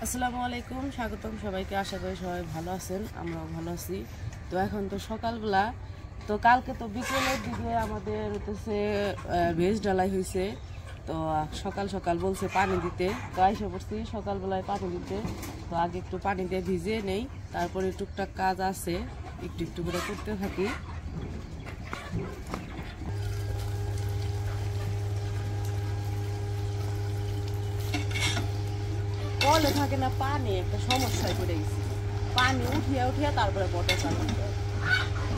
আসসালামু আলাইকুম, স্বাগতম সবাইকে। আশা করি সবাই ভালো আছেন, আমরাও ভালো আছি। তো এখন তো সকালবেলা, তো কালকে তো বিকেলের দিকে আমাদের হচ্ছে ভেজ ডালাই হয়েছে। তো সকাল সকাল বলছে পানি দিতে, তো আইসা পড়ছি সকালবেলায় পানি দিতে। তো আগে একটু পানি দিয়ে ভিজিয়ে নেই, তারপরে টুকটাক কাজ আছে একটু একটু করে করতে থাকি। কলে থাকে না পানি, একটা সমস্যায় পড়ে গেছি। পানি উঠিয়ে উঠিয়ে তারপরে মোটর চালু করতে হয়।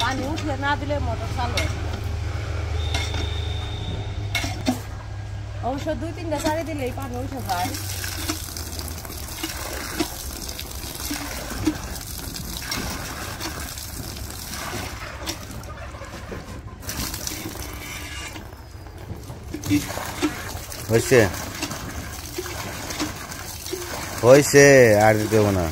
পানি উঠিয়ে না দিলে মোটর চালু হয় না। অবশ্য 2-3টা চারি দিলেই পানি উঠে যায়। হয়েছে হয়েছে আর দেবো না।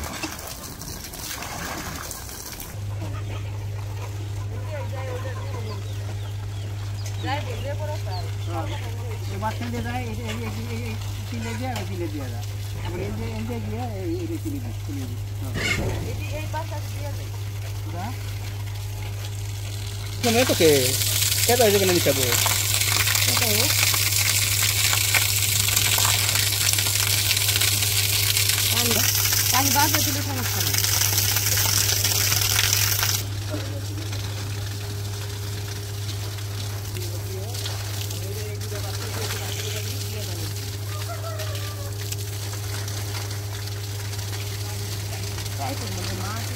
তোকে কত হয়েছে কেন নিচাবো পানি বাজে দিলে সমস্যা নেই। তাই তো মধ্যে মাছ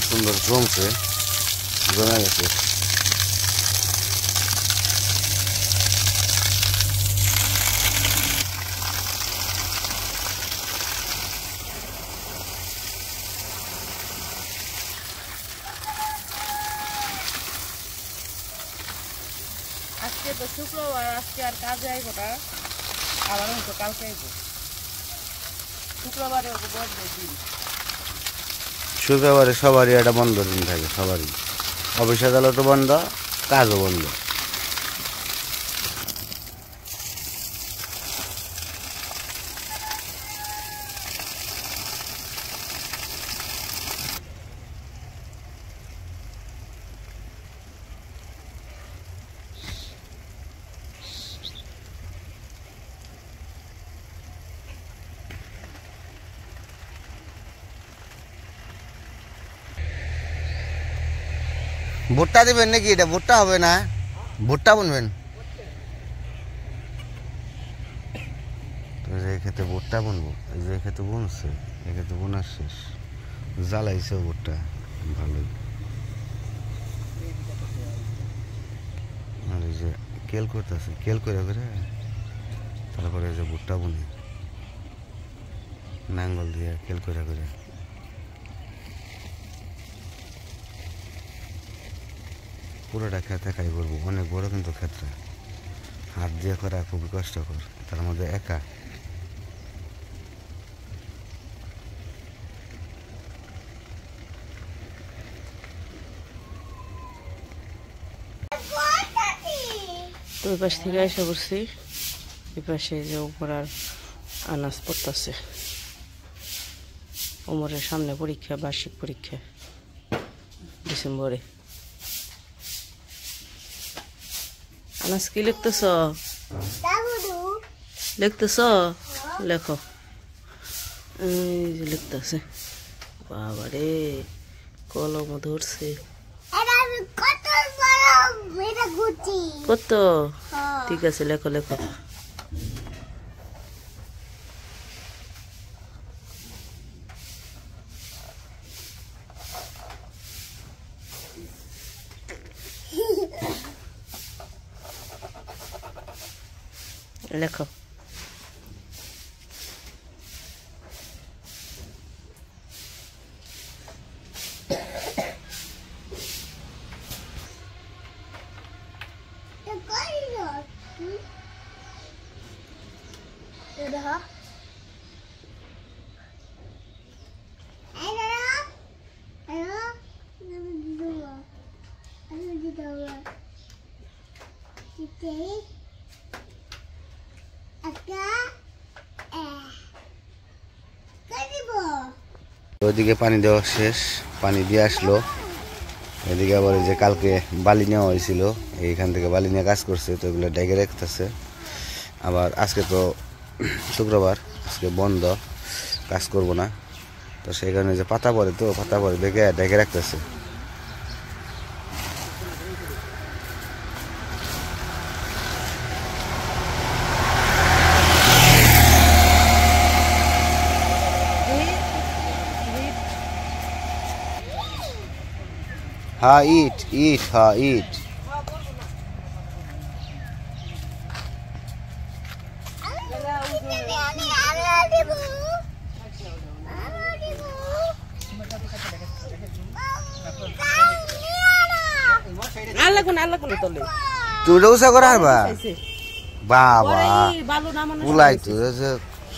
সুন্দর জমছে, জমে গেছে। আজকে তো শুক্রবার, আজকে আর কাজে আইব না, আবার হয়তো কালকে আইব। শুক্রবারে বন্ধ দিন। শুক্রবারে সবারই একটা বন্ধ দিন থাকে, সবারই অফিস আদালতও বন্ধ, কাজও বন্ধ। ভুট্টা দিবেন নাকি? এটা ভুট্টা হবে না, ভুট্টা বুনবেন তো? যে খেতে ভুট্টা বুনবো, এই যে খেতে বুনছে, এই খেতে বোনার শেষ, জ্বালাইছে ভুট্টা ভালোই। আর এই যে কেল করতেছে, কেল করে করে তারপরে এই যে ভুট্টা বুনে নাঙ্গল দিয়ে কেল করে করে। পুরোটা খেতে খাই করবো, অনেক বড় কিন্তু ক্ষেত্রে, হাত দিয়ে করা খুবই কষ্টকর, তার মধ্যে একা। তো ওই পাশ থেকে এসে পড়ছি, এই পাশে যে উপর আর আনাজ পড়তেছে। ওমরের সামনে পরীক্ষা, বার্ষিক পরীক্ষা ডিসেম্বরে। আনাজ কি লিখতেছ? লিখতেছ? লেখো। এই যে লিখতেছে, বাবারে কলম ধরছে কত। ঠিক আছে, লেখো লেখো। লেখো। ওইদিকে পানি দেওয়া শেষ, পানি দিয়ে আসলো। এদিকে আবার এই যে কালকে বালি নেওয়া হয়েছিল, এইখান থেকে বালি নিয়ে কাজ করছে, তো এগুলো ডেকে রাখতেছে। আবার আজকে তো শুক্রবার, আজকে বন্ধ, কাজ করব না, তো সেই কারণে যে পাতা পরে, তো পাতা পরে দেখে ডেকে রাখতেছে। হ্যাঁ ইট ইট, হ্যাঁ ইট। তুমি উষা করে হারবা বাবা, পুলাই তো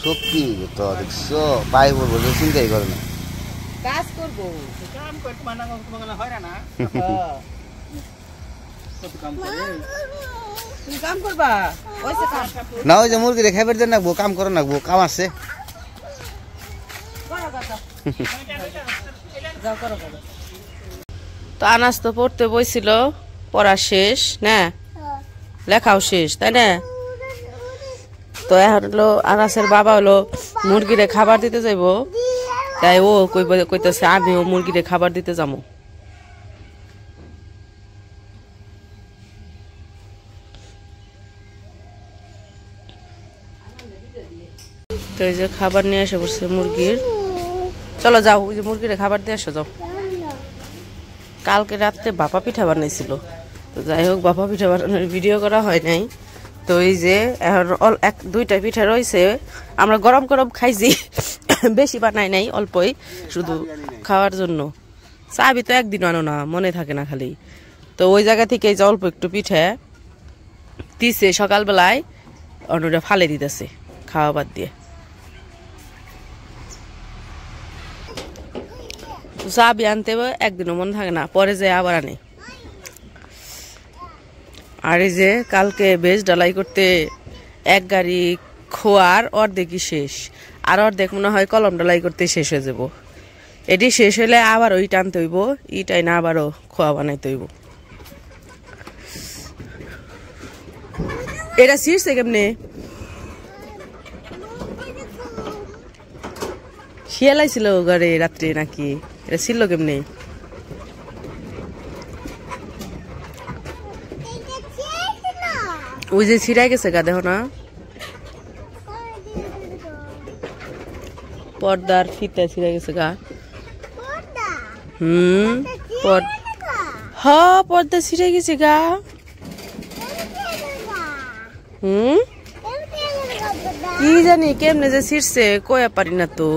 সত্যি তো দেখছো, পাই বলবো চিন্তাই করে না, কাজ করবো তুমি কাম করবা না। ওই যে মুরগি রেখে বের নাকবো, কাম করে নাকবো, কাম আছে। তো আনাস তো পড়তে বইছিল, পড়া শেষ না, লেখাও শেষ, তাই না? তো এখন হলো আনাসের বাবা হলো মুরগিরে খাবার দিতে যাইব, তাই ও কইতেছে আমিও মুরগিরে খাবার দিতে যাবো। তো এই যে খাবার নিয়ে এসে বসছে মুরগির, চলো যাও, ওই যে মুরগিরে খাবার দিয়ে আসো, যাও। কালকে রাত্রে বাপা পিঠা বানাইছিল, তো যাই হোক বাপা পিঠা বানানোর ভিডিও করা হয় নাই। তো এই যে এখন দুইটা পিঠা রয়েছে, আমরা গরম গরম খাইছি, বেশি বানাই নাই, অল্পই, শুধু খাওয়ার জন্য। চাবি তো একদিন আনো না, মনে থাকে না খালি। তো ওই জায়গা থেকে এই যে অল্প একটু পিঠা দিছে সকালবেলায়, অন্যটা ফালে দিতেছে খাওয়া বাদ দিয়ে। চাবি আনতে একদিনও মনে থাকে না, পরে যে আবার আনে। আর এই যে কালকে বেশ ডালাই করতে এক গাড়ি খোয়ার অর্ধেকই শেষ, আর অর্ধেক মনে হয় কলম ডালাই করতে শেষ হয়ে যাব। এটি শেষ হলে আবার ওই টানতে হইব, ইটাই না আবারও খোয়া বানাইতে হইব। এটা ছিঁড়ছে কেমনে? শিয়াল আইছিল ঘরে রাত্রে নাকি? এটা ছিল কেমনে? ওই যে ছিঁড়াই গেছে গা, দেখো না, পর্দার ফিতা ছিঁড়ে গেছে গা। পর্দা ছিঁড়ে গেছে গা। কি জানি কেমনে যে ছিঁড়ছে, কয়া পারি না তো,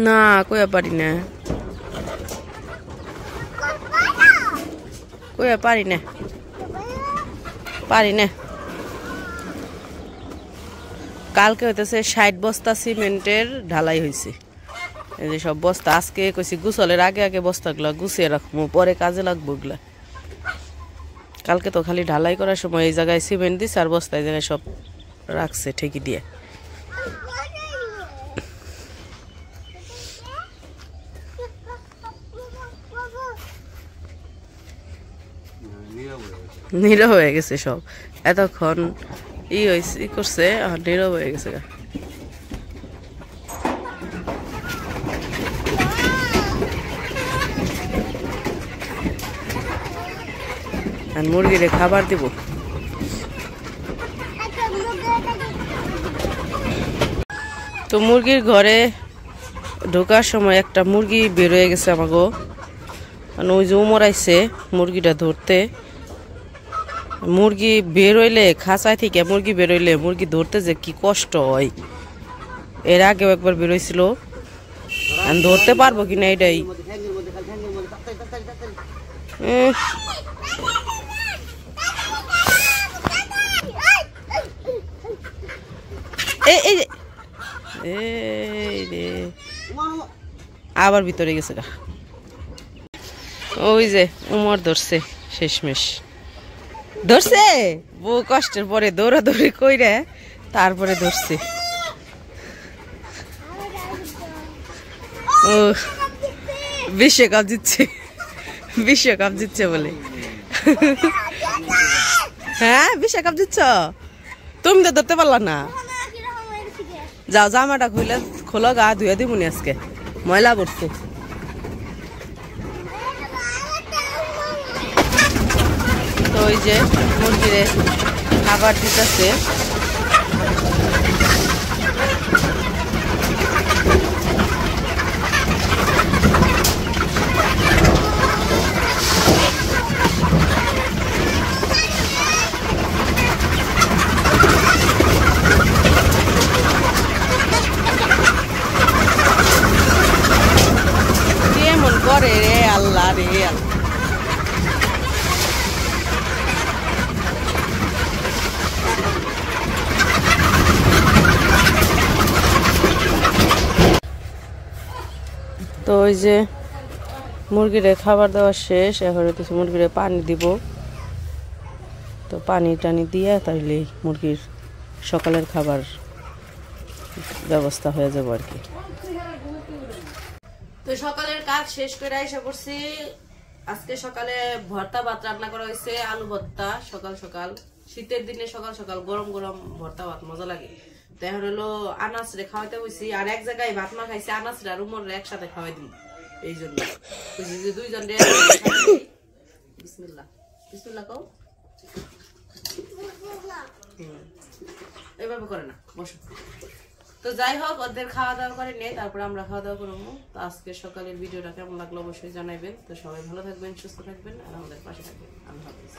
না কয়া পারি না, কয়া পারি না, পারি না। কালকে হইতেছে 60 বস্তা সিমেন্টের ঢালাই হয়েছে। এই যে সব বস্তা আজকে কইছি গুছলের আগে আগে বস্তাগুলা গুছিয়ে রাখবো, পরে কাজে লাগবো এগুলা। কালকে তো খালি ঢালাই করার সময় এই জায়গায় সিমেন্ট দিছে, আর বস্তা এই জায়গায় সব রাখছে ঠেকি দিয়ে। নীরব হয়ে গেছে সব, এতক্ষণ ই করছে, নীরব হয়ে গেছে গা। আর মুরগিরে খাবার দিব। তো মুরগির ঘরে ঢোকার সময় একটা মুরগি বের হয়ে গেছে আমাগো, মানে ওই যে উমর আইছে মুরগিটা ধরতে। মুরগি বের হইলে, খাঁচায় থেকে মুরগি বের হইলে মুরগি ধরতে যে কি কষ্ট হয়। এর আগেও একবার বের হয়েছিল, ধরতে পারবো কিনা এটাই। এই এই রে আবার ভিতরে গেছে গা। ওই যে উমর ধরছে শেষমেশ ধরছে, বহু কষ্টের পরে দৌড়াদৌড়ি কইরে তারপরে ধরছে। ও বিশ্বকাপ জিতছে, বিশ্বকাপ জিতছে বলে। হ্যাঁ বিশ্বকাপ জিতছ, তুমি তো ধরতে পারলা না। যাও জামাটা খুলে খোলো, গা ধুয়ে দিবনি আজকে, ময়লা পড়ছে। তো ওই যে মুরগিরে খাবার দিতেছে। কেমন করে রে আল্লাহ রে আল্লাহ। তো ওই যে মুরগিরে খাবার দেওয়া শেষ, এখন হচ্ছে মুরগিরে পানি দিব। তো পানি টানি দিয়ে তাহলে মুরগির সকালের খাবার ব্যবস্থা হয়ে যাবে আর কি। তো সকালের কাজ শেষ করে এসে পড়ছি। আজকে সকালে ভর্তা ভাত রান্না করা হয়েছে, আলু ভর্তা। সকাল সকাল শীতের দিনে সকাল সকাল গরম গরম ভর্তা ভাত মজা লাগে। তো এখন হলো আনাসরে খাওয়াইতে বসছি, আর এক জায়গায় ভাত মা খাইছে, আনাসরে আর উমরে একসাথে খাওয়াই দিই। এই জন্য দুইজন বিসমিল্লাহ বিসমিল্লাহ কও, এভাবে করে না, বসো। তো যাই হোক, ওদের খাওয়া দাওয়া করে নিয়ে তারপরে আমরা খাওয়া দাওয়া করবো। তো আজকে সকালের ভিডিওটা কেমন লাগলো অবশ্যই জানাবেন। তো সবাই ভালো থাকবেন, সুস্থ থাকবেন, আর আমাদের পাশে থাকবেন। আল্লাহ হাফেজ।